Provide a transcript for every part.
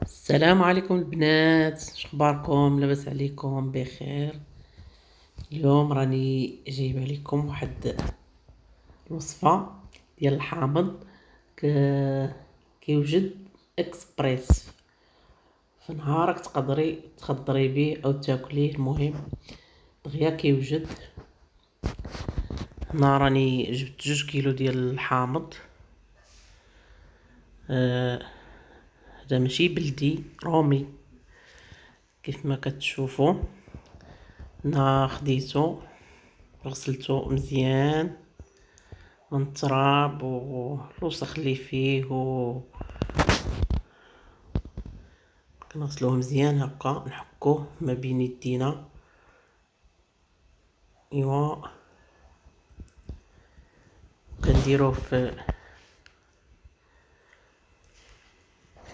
السلام عليكم البنات، شخباركم؟ لاباس عليكم؟ بخير. اليوم راني جايبه لكم واحد الوصفه ديال الحامض كيوجد اكسبريس. في نهارك تقدري تخضري به او تاكليه، المهم دغيا كيوجد. هنا راني جبت 2 كيلو ديال الحامض. هذا ماشي بلدي، رومي كيف ما كتشوفوا. انا خديته غسلته مزيان من التراب والوسخ اللي فيه كنغسلوه مزيان هكا، نحكوه ما بين يدينا. ايوا كنديروه في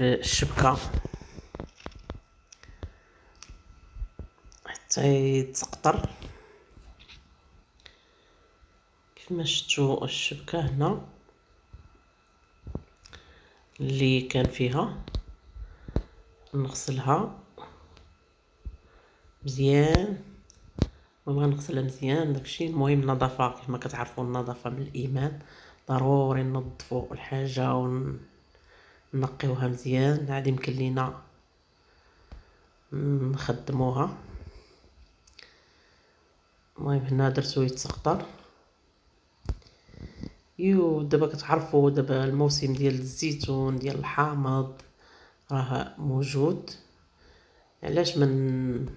الشبكه حتى يتسقطر. كيف ما شفتوا الشبكه هنا اللي كان فيها، نغسلها مزيان. المهم غنغسلها مزيان داكشي. المهم النظافه، كيف ما كتعرفوا النظافه من الايمان، ضروري ننظفوا الحاجه ونقيوها مزيان. عاد يمكن لينا نخدموها. المهم هنا درتو يتسقطر. دابا كتعرفوا دابا الموسم ديال الزيتون ديال الحامض راه موجود. علاش من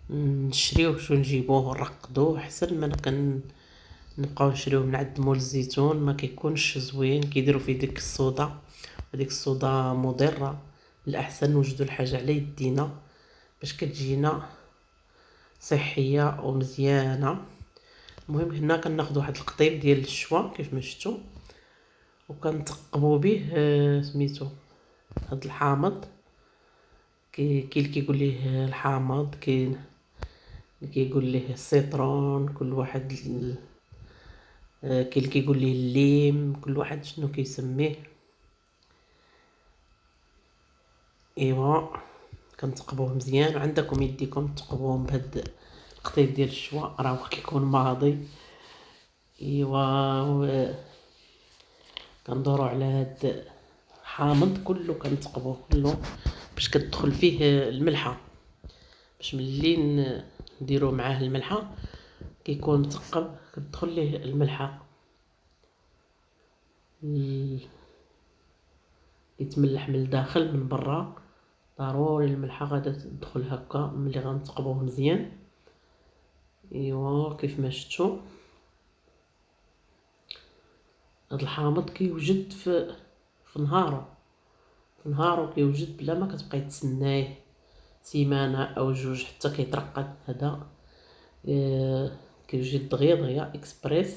نشريوهش ونجيبوه ونرقدوه احسن ما نبقاو نشريوه من عند مول الزيتون. ما كيكونش زوين، كيديروا فيه ديك الصودا، وديك الصودا مضره. الاحسن نوجدوا الحاجه على يدينا باش كتجينا صحيه ومزيانه. المهم هنا كناخذ واحد القطيب ديال الشوا كيف ما شفتوا، وكنتقبوا به سميتو هاد الحامض. كاين اللي كيقول ليه الحامض، كاين اللي كيقول ليه السيترون، كل واحد كاين اللي كيقول ليه الليم، كل واحد شنو كيسميه. ايوا كنتقبوه مزيان، وعندكم يديكم تقبوهم بهاد القطيب ديال الشوا راه كيكون ماضي. ايوا كندورو على هاد الحامض كله، كنتقبوه كله باش كتدخل فيه الملحه، باش ملي نديرو معاه الملحه كيكون مثقب، كتدخل ليه الملحه يتملح من الداخل من برا. ضروري الملحه غادا تدخل هكا ملي غنتقبوه مزيان. ايوا كيف ما شفتوا هاد الحامض كيوجد في نهارو كيوجد بلا ما كتبقاي تسنايه سيمانه او جوج حتى كيترقد. هذا كيوجد دغيا اكسبريس،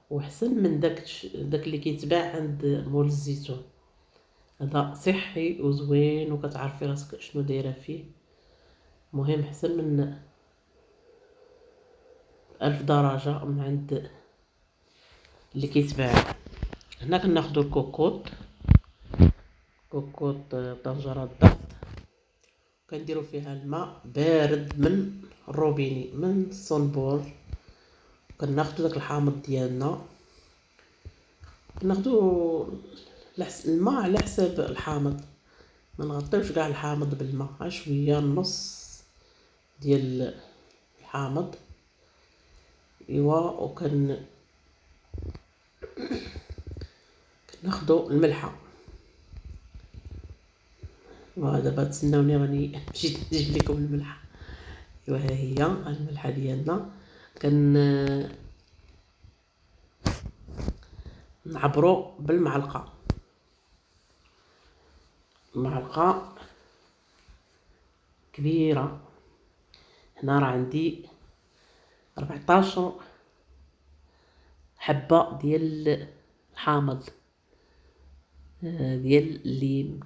وحسن من داك اللي كيتباع عند مول الزيتون. هذا صحي وزوين وكتعرفي راسك شنو دايره فيه. مهم حسن من 1000 درجه من عند اللي كيتباع. هنا كناخدو الكوكوط درجه الضغط، كنديرو فيها الماء بارد من الروبيني من الصنبور. كناخدو داك الحامض ديالنا، كناخدو الماء على حساب الحامض. ما نغطيوش كاع الحامض بالماء، غير شويه، نص ديال الحامض. ايوا كناخدو الملحه. ودابا تسناوني راني مشيت نجيب لكم الملحه. ايوا ها هي الملحه ديالنا. نعبرو بالمعلقه، معلقه كبيره. هنا راه عندي 14 حبه ديال الحامض ديال الليم.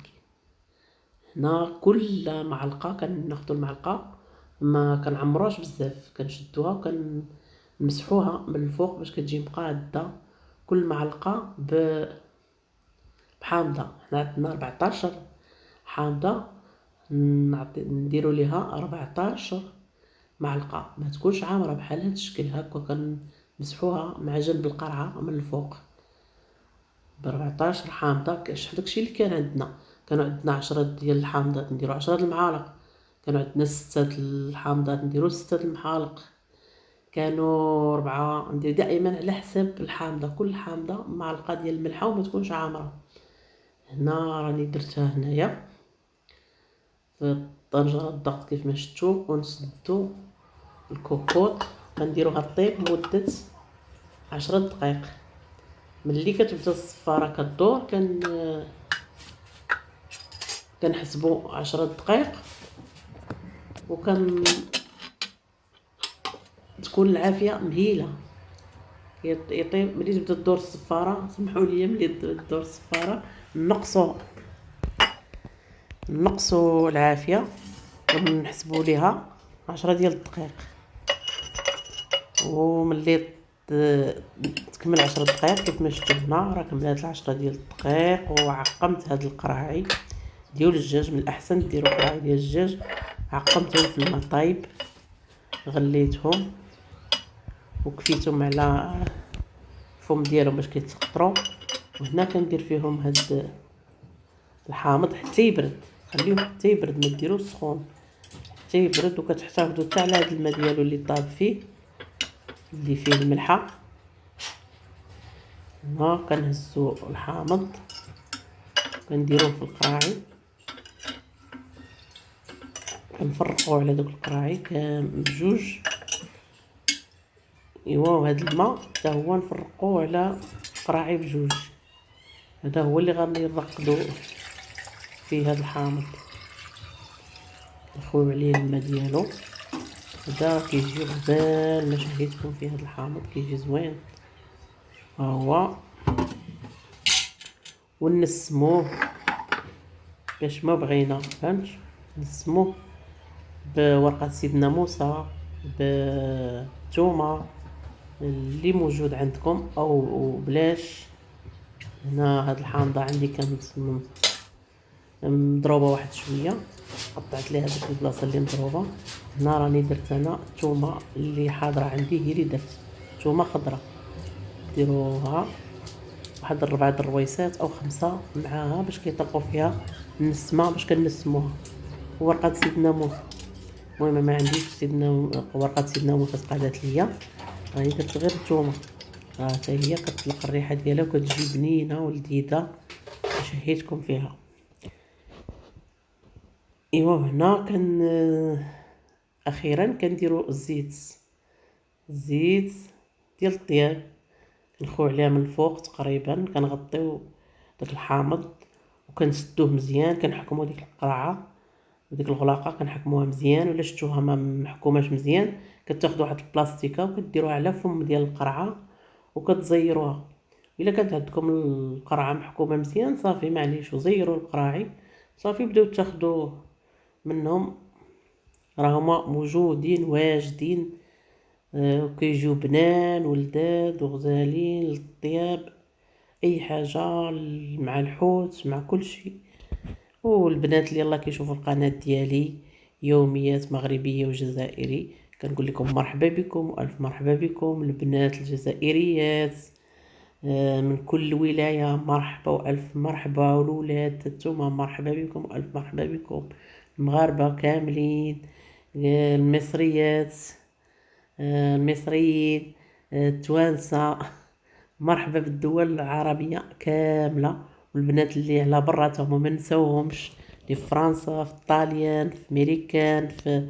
هنا كل معلقه كناخدو المعلقه، ما كنعمروهاش بزاف، كنشدوها وكنمسحوها من الفوق باش كتجي مقاده. كل معلقه بحامضه. حنا عندنا 14 حامضه، نديرو ليها 14 معلقه، ما تكونش عامره بحال هاد الشكل هكا، كنمسحوها مع جنب القرعه من الفوق ب14 حامضه. داكشي اللي كان عندنا. كانوا عندنا 10 ديال الحامضات نديرو 10 المعالق، كانوا عندنا 6 الحامضات نديرو 6 المعالق، كانوا 4. ندير دائما على حساب الحامضه، كل حامضه معلقه ديال الملحه وما تكونش عامره. هنا راني درتها هنايا في طنجره الضغط كيف ما شفتوا، ونسدو الكوكوط. غنديروها طيب مده 10 دقائق. ملي كتبدا الصفاره كدور كنحسبوا 10 دقائق، تكون العافيه مهيله. يطيب ملي تبدا تدور الصفاره، سمحوا لي ملي تدور الصفاره نقصوا العافيه ونحسبوا ليها 10 ديال الدقائق. وملي تكمل 10 دقائق كيف ما شفتوا هنا راه كملات 10 ديال الدقائق. وعقمت هاد القراعي ديال الدجاج. من الاحسن ديروا قراعي ديال الدجاج، عقمتهم في الماء طايب، غليتهم وكفيتهم على الفم ديالهم باش كيتسقطروا. وهنا كندير فيهم هاد الحامض حتى يبرد، خليوه حتى يبرد، ما ديروش سخون، حتى يبرد. وكتحتفظوا حتى على هاد الماء ديالو اللي طاب فيه، اللي فيه الملحه. هنا كنهزو الحامض كنديروه في القراعي، كنفرقوه على دوك القراعي بجوج. ايوا وهاد الماء حتى هو نفرقوه على قراعي بجوج. هذا هو اللي غادي نرقدو فيه هاد الحامض، نخويو عليه الماء ديالو. هذا كيجي غزال، ما شهيتكم فيه هاد الحامض كيجي زوين. ها هو، ونسموه باش ما بغينا، فهمت؟ نسموه بورقه سيدنا موسى، بالثومه اللي موجود عندكم او بلاش. هنا هاد الحامضه عندي كانت مضروبه واحد شويه، قطعت ليها ديك البلاصه اللي مضروبه. هنا راني درت انا الثومه اللي حاضره عندي، هي اللي درت ثومه خضراء. ديروها واحد 4 الرويسات او 5 معاها باش كيطلقوا فيها النسمه، باش كنسموها. ورقه سيدنا موسى، المهم ما عنديش ورقه سيدنا موسى تقادات ليا، راني درت غير الثومه. حتى هي كتطلق الريحه ديالها وكتجي بنينه ولذيذه، شهيتكم فيها. ايوا هنا اخيرا كنديروا الزيت ديال الطياب، كنخوي عليها من الفوق تقريبا، كنغطيو داك الحامض وكنسدوه مزيان. كنحكموا ديك القرعه وديك الغلاقه كنحكموها مزيان، ولا شفتوها ما محكوماش مزيان كتاخذوا واحد البلاستيكه وكديروها على فم ديال القرعه وكتزيروها. الا كانت عندكم القرعه محكومه مزيان صافي معليش، وزيروا القراعي صافي، بداو تاخذوا منهم، راهما موجودين واجدين. وكيجيو بنان ولذاذ وغزالين للطياب، اي حاجه مع الحوت مع كل شيء. والبنات اللي يلاه كيشوفوا القناه ديالي يوميات مغربيه وجزائري، كنقول لكم مرحبا بكم والف مرحبا بكم. البنات الجزائريات من كل ولايه مرحبا والف مرحبا، والولاد نتوما مرحبا بكم والف مرحبا بكم. المغاربه كاملين، المصريات، المصريين، التوانسه، مرحبا بالدول العربيه كامله. والبنات اللي على برا هما ما نساوهمش، اللي في فرنسا، في طاليان، في امريكان، في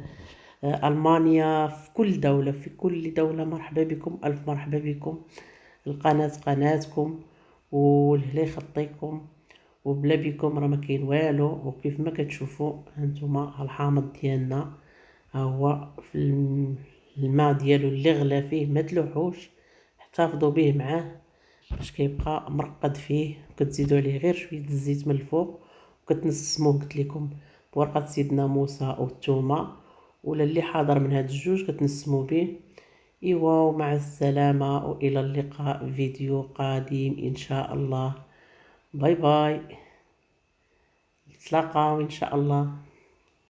المانيا، في كل دوله، في كل دوله مرحبا بكم الف مرحبا بكم. القناه قناتكم والهلا يخطيكم، وبلا بكم راه ما كاين والو. وكيف ما كتشوفوا هانتوما الحامض ديالنا ها هو في الماء ديالو اللي غلا فيه، ما تلوحوش، احتفظوا به معاه باش كيبقى مرقد فيه. كتزيدوا عليه غير شويه الزيت من الفوق وكتنسموه قلت لكم بورقه سيدنا موسى او الثومه، ولا اللي حاضر من هاد الجوج كتنسموا به. ايوا ومع السلامه، والى اللقاء فيديو قادم ان شاء الله. باي باي. نتلاقاو إن شاء الله.